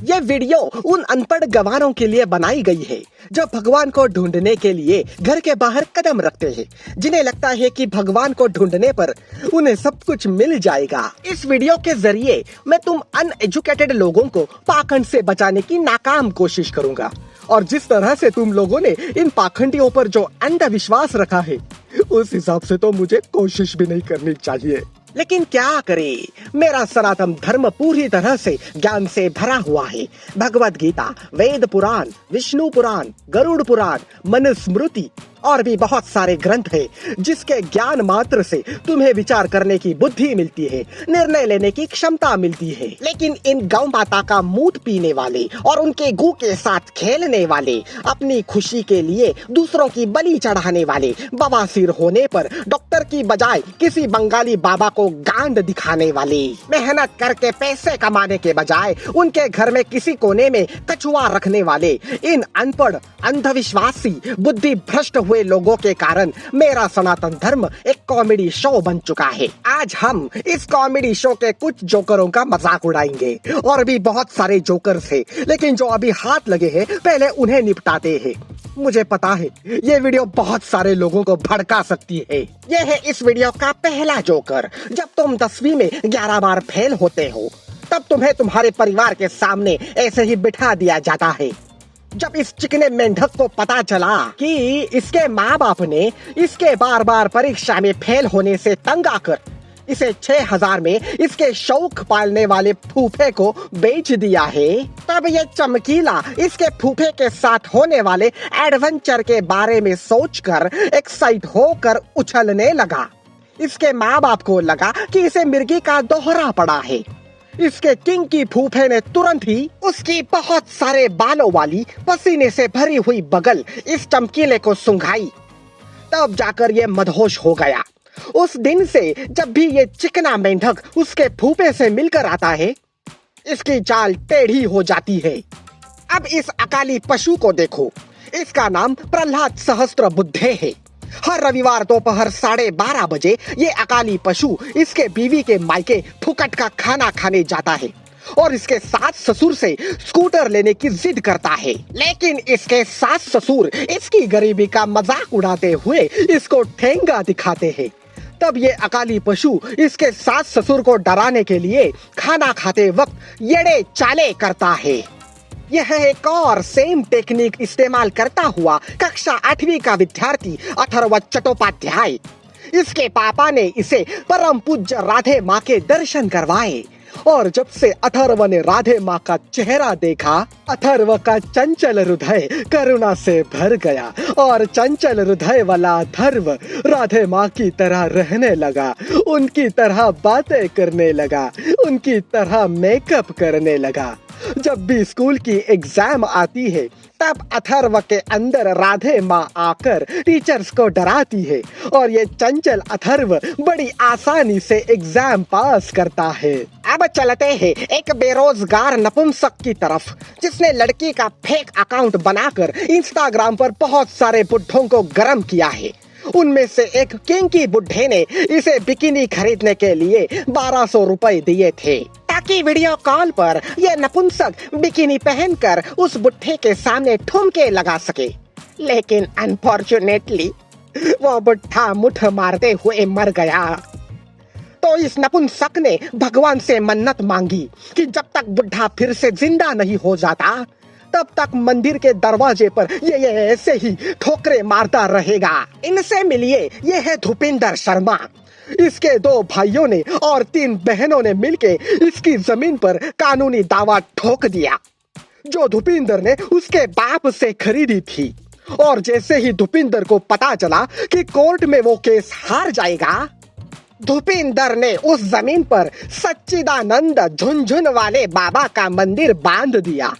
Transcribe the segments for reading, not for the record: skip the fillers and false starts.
ये वीडियो उन अनपढ़ गंवारों के लिए बनाई गई है जो भगवान को ढूंढने के लिए घर के बाहर कदम रखते हैं, जिन्हें लगता है कि भगवान को ढूंढने पर उन्हें सब कुछ मिल जाएगा। इस वीडियो के जरिए मैं तुम अनएजुकेटेड लोगों को पाखंड से बचाने की नाकाम कोशिश करूंगा, और जिस तरह से तुम लोगों ने इन पाखंडियों पर जो अंधविश्वास रखा है, उस हिसाब से तो मुझे कोशिश भी नहीं करनी चाहिए। लेकिन क्या करे, मेरा सनातन धर्म पूरी तरह से ज्ञान से भरा हुआ है। भगवत गीता, वेद पुराण, विष्णु पुराण, गरुड़ पुराण, मनुस्मृति और भी बहुत सारे ग्रंथ हैं जिसके ज्ञान मात्र से तुम्हें विचार करने की बुद्धि मिलती है, निर्णय लेने की क्षमता मिलती है। लेकिन इन गौ माता का मूत पीने वाले और उनके गू के साथ खेलने वाले, अपनी खुशी के लिए दूसरों की बलि चढ़ाने वाले, बवासीर होने पर डॉक्टर की बजाय किसी बंगाली बाबा को गांड दिखाने वाले, मेहनत करके पैसे कमाने के बजाय उनके घर में किसी कोने में कछुआ रखने वाले, इन अनपढ़, अंधविश्वासी, बुद्धि भ्रष्ट हुए लोगों के कारण मेरा सनातन धर्म एक कॉमेडी शो बन चुका है। आज हम इस कॉमेडी शो के कुछ जोकरों का मजाक उड़ाएंगे, और भी बहुत सारे जोकर्स हैं, लेकिन जो अभी हाथ लगे हैं पहले उन्हें निपटाते हैं। मुझे पता है ये वीडियो बहुत सारे लोगों को भड़का सकती है। यह है इस वीडियो का पहला जोकर। जब तुम 10वीं में 11 बार फेल होते हो, तब तुम्हें तुम्हारे परिवार के सामने ऐसे ही बिठा दिया जाता है। जब इस चिकने मेंढक को पता चला कि इसके माँ बाप ने इसके बार बार परीक्षा में फेल होने से तंग आकर इसे 6000 में इसके शौक पालने वाले फूफे को बेच दिया है, तब ये चमकीला इसके फूफे के साथ होने वाले एडवेंचर के बारे में सोचकर एक्साइट होकर उछलने लगा। इसके माँ बाप को लगा कि इसे मिर्गी का दोहरा पड़ा है। इसके किंग की फूफे ने तुरंत ही उसकी बहुत सारे बालों वाली पसीने से भरी हुई बगल इस चमकीले को सुंघाई। तब जाकर ये मदहोश हो गया। उस दिन से जब भी ये चिकना मेंढक उसके फूफे से मिलकर आता है, इसकी चाल टेढ़ी हो जाती है। अब इस अकाली पशु को देखो, इसका नाम प्रहलाद सहस्त्रबुद्धे है। हर रविवार दोपहर 12:30 बजे ये अकाली पशु इसके बीवी के मायके फुकट का खाना खाने जाता है और इसके सास ससुर से स्कूटर लेने की जिद करता है। लेकिन इसके सास ससुर इसकी गरीबी का मजाक उड़ाते हुए इसको ठेंगा दिखाते हैं। तब ये अकाली पशु इसके सास ससुर को डराने के लिए खाना खाते वक्त येड़े चाले करता है। यह एक और सेम टेक्निक इस्तेमाल करता हुआ कक्षा 8वीं का विद्यार्थी अथर्व चट्टोपाध्याय, इसके पापा ने इसे परम पूज्य राधे माँ के दर्शन करवाए, और जब से अथर्व ने राधे माँ का चेहरा देखा, अथर्व का चंचल हृदय करुणा से भर गया और चंचल हृदय वाला अथर्व राधे माँ की तरह रहने लगा, उनकी तरह बातें करने लगा, उनकी तरह मेकअप करने लगा। जब भी स्कूल की एग्जाम आती है, तब अथर्व के अंदर राधे माँ आकर टीचर्स को डराती है, और ये चंचल अथर्व बड़ी आसानी से एग्जाम पास करता है। अब चलते हैं एक बेरोजगार नपुंसक की तरफ, जिसने लड़की का फेक अकाउंट बनाकर इंस्टाग्राम पर बहुत सारे बुड्ढों को गर्म किया है। उनमें से एक किंकी बुड्ढे ने इसे बिकिनी खरीदने के लिए 1200 रुपए दिए थे, ताकि वीडियो कॉल पर यह नपुंसक बिकिनी पहनकर उस बुड्ढे के सामने ठुमके लगा सके। लेकिन अनफॉर्चुनेटली वो बुड्ढा मुठ मारते हुए मर गया। तो इस नपुंसक ने भगवान से मन्नत मांगी कि जब तक बुड्ढा फिर से जिंदा नहीं हो जाता, तब तक मंदिर के दरवाजे पर ये ऐसे ही ठोकरे मारता रहेगा। इनसे मिलिए, ये है धुपिंदर शर्मा। इसके 2 भाइयों ने और 3 बहनों ने मिलके इसकी जमीन पर कानूनी दावा ठोक दिया, जो धुपिंदर ने उसके बाप से खरीदी थी। और जैसे ही धुपिंदर को पता चला कि कोर्ट में वो केस हार जाएगा, धुपिंदर ने उस जमीन पर सच्चिदानंद झुनझुन वाले बाबा का मंदिर बांध दिया।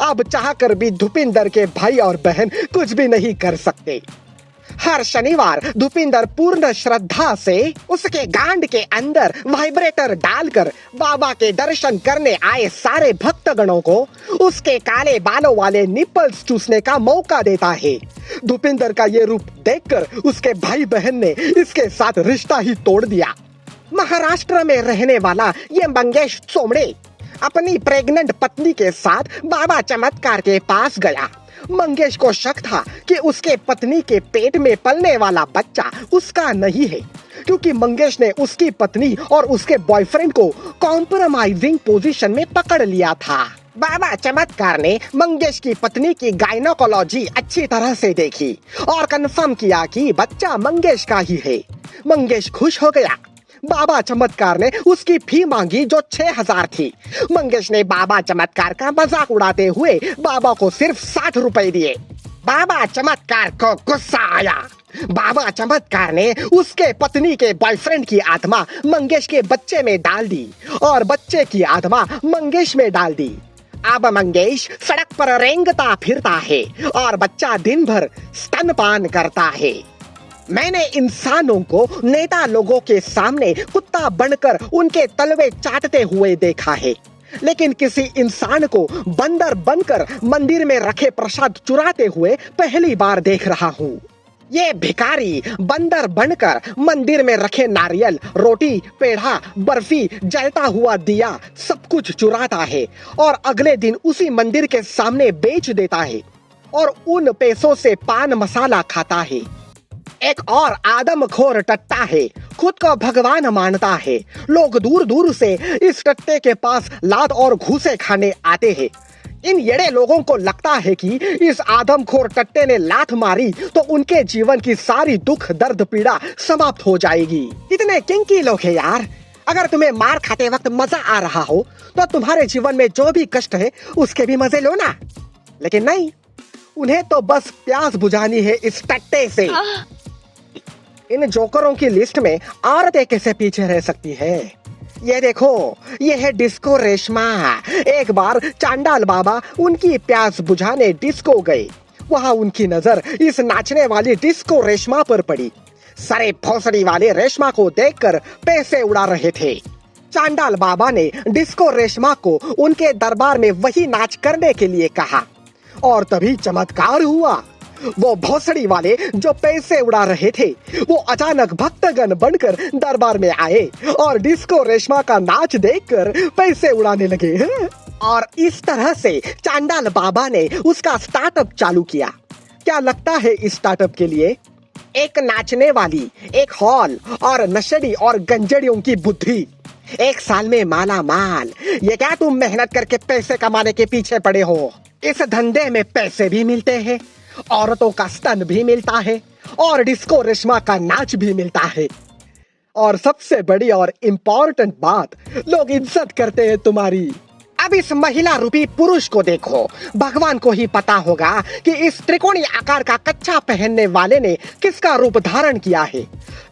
अब चाहकर भी धुपिंदर के भाई और बहन कुछ भी नहीं कर सकते। हर शनिवार धुपिंदर पूर्ण श्रद्धा से उसके गांड के अंदर वाइब्रेटर डालकर बाबा के दर्शन करने आए सारे भक्तगणों को उसके काले बालों वाले निपल्स चूसने का मौका देता है। धुपिंदर का ये रूप देखकर उसके भाई बहन ने इसके साथ रिश्ता ही तोड़ दिया। महाराष्ट्र में रहने वाला ये मंगेश सोमड़े अपनी प्रेग्नेंट पत्नी के साथ बाबा चमत्कार के पास गया। मंगेश को शक था कि उसके पत्नी के पेट में पलने वाला बच्चा उसका नहीं है, क्योंकि मंगेश ने उसकी पत्नी और उसके बॉयफ्रेंड को कॉम्प्रोमाइजिंग पोजीशन में पकड़ लिया था। बाबा चमत्कार ने मंगेश की पत्नी की गायनोकोलॉजी अच्छी तरह से देखी और कंफर्म किया कि बच्चा मंगेश का ही है। मंगेश खुश हो गया। बाबा चमत्कार ने उसकी फी मांगी जो 6,000 थी। मंगेश ने बाबा चमत्कार का मजाक उड़ाते हुए बाबा को सिर्फ 60 रुपए दिए। बाबा चमत्कार को गुस्सा आया। बाबा चमत्कार ने उसके पत्नी के बॉयफ्रेंड की आत्मा मंगेश के बच्चे में डाल दी और बच्चे की आत्मा मंगेश में डाल दी। अब मंगेश सड़क पर रेंगता फिरता है और बच्चा दिन भर स्तनपान करता है। मैंने इंसानों को नेता लोगों के सामने कुत्ता बनकर उनके तलवे चाटते हुए देखा है, लेकिन किसी इंसान को बंदर बनकर मंदिर में रखे प्रसाद चुराते हुए पहली बार देख रहा हूँ। ये भिखारी बंदर बनकर मंदिर में रखे नारियल, रोटी, पेढ़ा, बर्फी, जलता हुआ दिया सब कुछ चुराता है और अगले दिन उसी मंदिर के सामने बेच देता है और उन पैसों से पान मसाला खाता है। एक और आदमखोर टट्टा है, खुद को भगवान मानता है। लोग दूर दूर से इस टट्टे के पास लात और घूसे खाने आते हैं। इन येड़े लोगों को लगता है कि इस आदमखोर टट्टे ने लात मारी तो उनके जीवन की सारी दुख दर्द पीड़ा समाप्त हो जाएगी। इतने किंकी लोग हैं यार। अगर तुम्हें मार खाते वक्त मजा आ रहा हो तो तुम्हारे जीवन में जो भी कष्ट है उसके भी मजे लो ना, लेकिन नहीं, उन्हें तो बस प्यास बुझानी है इस टट्टे से। इन जोकरों की लिस्ट में औरतें कैसे पीछे रह सकती है? ये देखो, ये है डिस्को रेशमा। एक बार चांडाल बाबा उनकी प्यास बुझाने डिस्को गए। वहां उनकी नजर इस नाचने वाली डिस्को रेशमा पर पड़ी। सारे भोसड़ी वाले रेशमा को देखकर पैसे उड़ा रहे थे। चांडाल बाबा ने डिस्को रेशमा को उनके दरबार में वही नाच करने के लिए कहा और तभी चमत्कार हुआ। वो भोसड़ी वाले जो पैसे उड़ा रहे थे वो अचानक भक्तगण बनकर दरबार में आए और डिस्को रेशमा का नाच देखकर पैसे उड़ाने लगे। और इस तरह से चांडाल बाबा ने उसका स्टार्टअप चालू किया। क्या लगता है इस स्टार्टअप के लिए? एक नाचने वाली, एक हॉल और नशेड़ी और गंजड़ियों की बुद्धि। 1 साल में माला माल। ये क्या तुम मेहनत करके पैसे कमाने के पीछे पड़े हो? इस धंधे में पैसे भी मिलते हैं, औरतों का स्तन भी मिलता है और डिस्को रेशमा का नाच भी मिलता है। और सबसे बड़ी और इम्पोर्टेंट बात, लोग इज्जत करते हैं तुम्हारी। अब इस महिला रूपी पुरुष को देखो। भगवान को ही पता होगा कि इस त्रिकोणीय आकार का कच्चा पहनने वाले ने किसका रूप धारण किया है।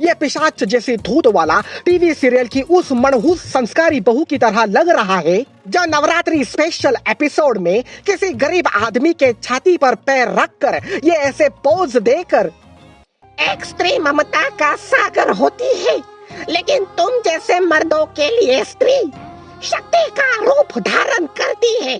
ये पिशाच जैसी धूत वाला टीवी सीरियल की उस मनहूस संस्कारी बहू की तरह लग रहा है जो नवरात्रि स्पेशल एपिसोड में किसी गरीब आदमी के छाती पर पैर रखकर ये ऐसे पोज देकर एक स्त्री ममता का सागर होती है, लेकिन तुम जैसे मर्दों के लिए स्त्री शक्ति का रूप धारण करती है,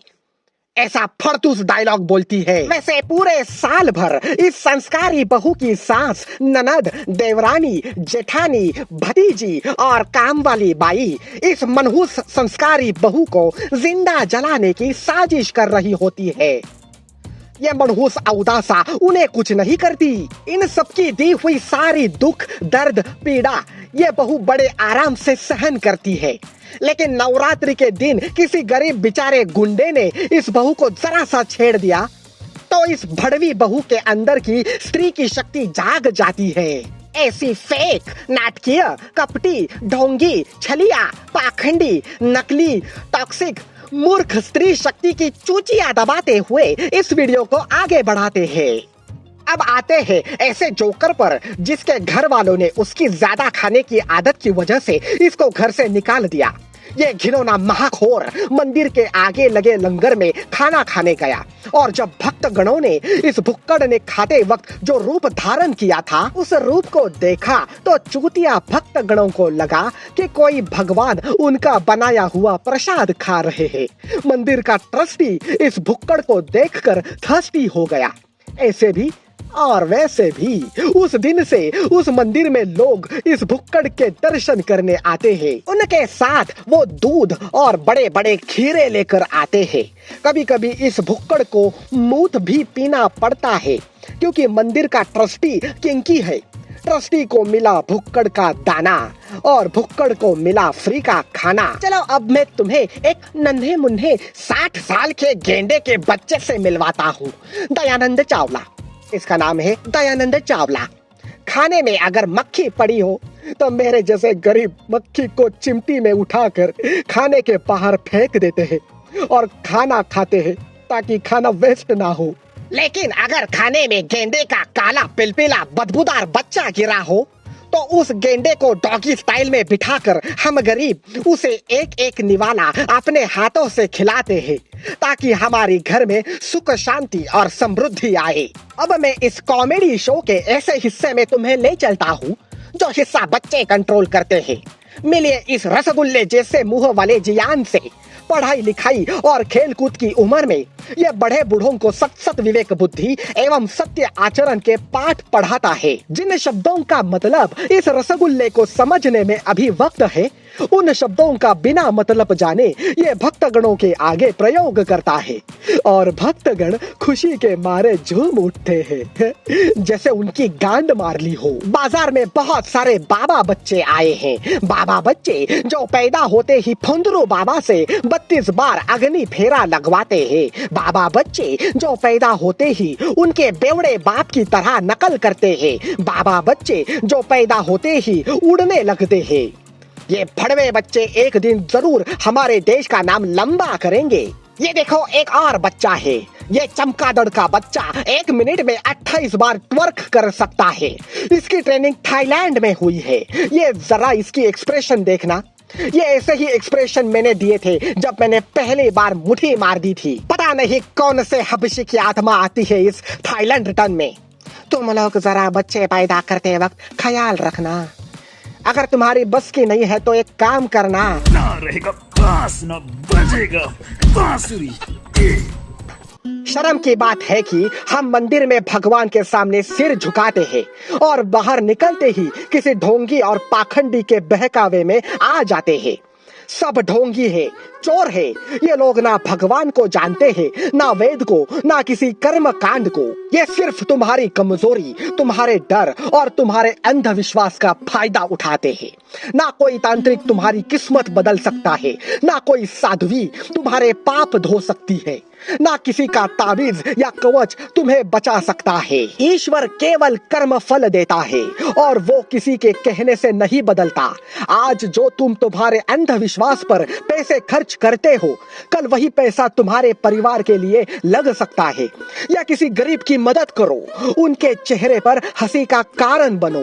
ऐसा फड़तूस डायलॉग बोलती है। वैसे पूरे साल भर इस संस्कारी बहू की सास, ननद, देवरानी, जेठानी, भतीजी और काम वाली बाई इस मनहूस संस्कारी बहू को जिंदा जलाने की साजिश कर रही होती है। ये मनहूस औदासा उन्हें कुछ नहीं करती। इन सबकी दी हुई सारी दुख, दर्द, पीड़ा ये बहू बड़े आराम से सहन करती है। लेकिन नवरात्रि के दिन किसी गरीब बेचारे गुंडे ने इस बहू को जरा सा छेड़ दिया तो इस भड़वी बहू के अंदर की स्त्री की शक्ति जाग जाती है। ऐसी फेक, नाटकीय, कपटी, ढोंगी, छलिया, पाखंडी, नकली, टॉक्सिक, मूर्ख स्त्री शक्ति की चूचियां दबाते हुए इस वीडियो को आगे बढ़ाते हैं। अब आते हैं ऐसे जोकर पर जिसके घर वालों ने उसकी ज्यादा खाने की आदत की वजह से इसको घर से निकाल दिया। ये घिनौना महाखोर मंदिर के आगे लगे लंगर में खाना खाने गया और जब भक्त गणों ने इस भुक्कड़ ने खाते वक्त जो रूप धारण किया था उस रूप को देखा तो चूतिया भक्त गणों को लगा कि कोई भगवान उनका बनाया हुआ प्रसाद खा रहे हैं। मंदिर का ट्रस्टी इस भुक्कड़ को देखकर थर्स्टी हो गया। ऐसे भी और वैसे भी उस दिन से उस मंदिर में लोग इस भुक्कड़ के दर्शन करने आते हैं। उनके साथ वो दूध और बड़े बड़े खीरे लेकर आते हैं। कभी कभी इस भुक्कड़ को मूत भी पीना पड़ता है, क्योंकि मंदिर का ट्रस्टी किंकी है। ट्रस्टी को मिला भुक्कड़ का दाना और भुक्कड़ को मिला फ्री का खाना। चलो अब मैं तुम्हें एक नन्हे मुन्ने 60 साल के गेंडे के बच्चे से मिलवाता हूँ। दयानंद चावला, इसका नाम है दयानंद चावला। खाने में अगर मक्खी पड़ी हो तो मेरे जैसे गरीब मक्खी को चिमटी में उठाकर खाने के बाहर फेंक देते हैं और खाना खाते हैं ताकि खाना वेस्ट ना हो। लेकिन अगर खाने में गेंडे का काला पिलपिला बदबूदार बच्चा गिरा हो तो उस गेंडे को डॉगी स्टाइल में बिठाकर हम गरीब उसे एक एक निवाला अपने हाथों से खिलाते हैं, ताकि हमारे घर में सुख शांति और समृद्धि आए। अब मैं इस कॉमेडी शो के ऐसे हिस्से में तुम्हें ले चलता हूँ जो हिस्सा बच्चे कंट्रोल करते हैं। मिलिए इस रसगुल्ले जैसे मुंह वाले जियान से। पढ़ाई लिखाई और खेल कूद की उम्र में ये बड़े बूढ़ों को सत सत विवेक बुद्धि एवं सत्य आचरण के पाठ पढ़ाता है। जिन शब्दों का मतलब इस रसगुल्ले को समझने में अभी वक्त है, उन शब्दों का बिना मतलब जाने ये भक्तगणों के आगे प्रयोग करता है और भक्तगण खुशी के मारे झूम उठते हैं जैसे उनकी गांड मार ली हो। बाजार में बहुत सारे बाबा बच्चे आए हैं। बाबा बच्चे जो पैदा होते ही फुंदरू बाबा से 32 बार अग्नि फेरा लगवाते हैं। बाबा बच्चे जो पैदा होते ही उनके बेवड़े बाप की तरह नकल करते हैं। बाबा बच्चे जो पैदा होते ही उड़ने लगते हैं। ये भड़वे बच्चे एक दिन जरूर हमारे देश का नाम लंबा करेंगे। ये देखो एक और बच्चा है। ये चमगादड़ का बच्चा 1 मिनट में 28 बार ट्वर्क कर सकता है। इसकी ट्रेनिंग थाईलैंड में हुई है। ये जरा इसकी एक्सप्रेशन देखना। ये ऐसे ही एक्सप्रेशन मैंने दिए थे जब मैंने पहली बार मुट्ठी मार दी थी। पता नहीं कौन से हबशी की आत्मा आती है इस थाईलैंड रिटर्न में। तुम लोग जरा बच्चे पैदा करते वक्त ख्याल रखना। अगर तुम्हारी बस की नहीं है तो एक काम करना, ना रहेगा बांस ना बजेगा बांसुरी। शर्म की बात है कि हम मंदिर में भगवान के सामने सिर झुकाते हैं और बाहर निकलते ही किसी ढोंगी और पाखंडी के बहकावे में आ जाते हैं। सब ढोंगी है, चोर है। ये लोग ना भगवान को जानते हैं, ना वेद को, ना किसी कर्म कांड को। ये सिर्फ तुम्हारी कमजोरी, तुम्हारे डर और तुम्हारे अंधविश्वास का फायदा उठाते हैं। ना कोई तांत्रिक तुम्हारी किस्मत बदल सकता है, ना कोई साध्वी तुम्हारे पाप धो सकती है, ना किसी का ताबीज या कवच तुम्हें बचा सकता है। ईश्वर केवल कर्म फल देता है और वो किसी के कहने से नहीं बदलता। आज जो तुम तुम्हारे अंधविश्वास पर पैसे खर्च करते हो, कल वही पैसा तुम्हारे परिवार के लिए लग सकता है। या किसी गरीब की मदद करो, उनके चेहरे पर हंसी का कारण बनो।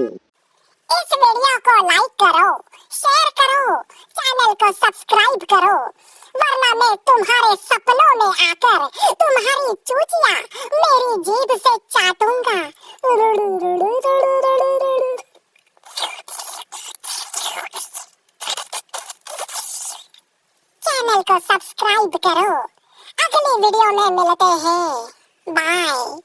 इस वीडियो को लाइक करो, शेयर करो, चैनल को सब्सक्राइब करो, वरना मैं तुम्हारे सपनों में आकर तुम्हारी चूचियां मेरी जीभ से चाटूंगा। चैनल को सब्सक्राइब करो। अगली वीडियो में मिलते हैं। बाय।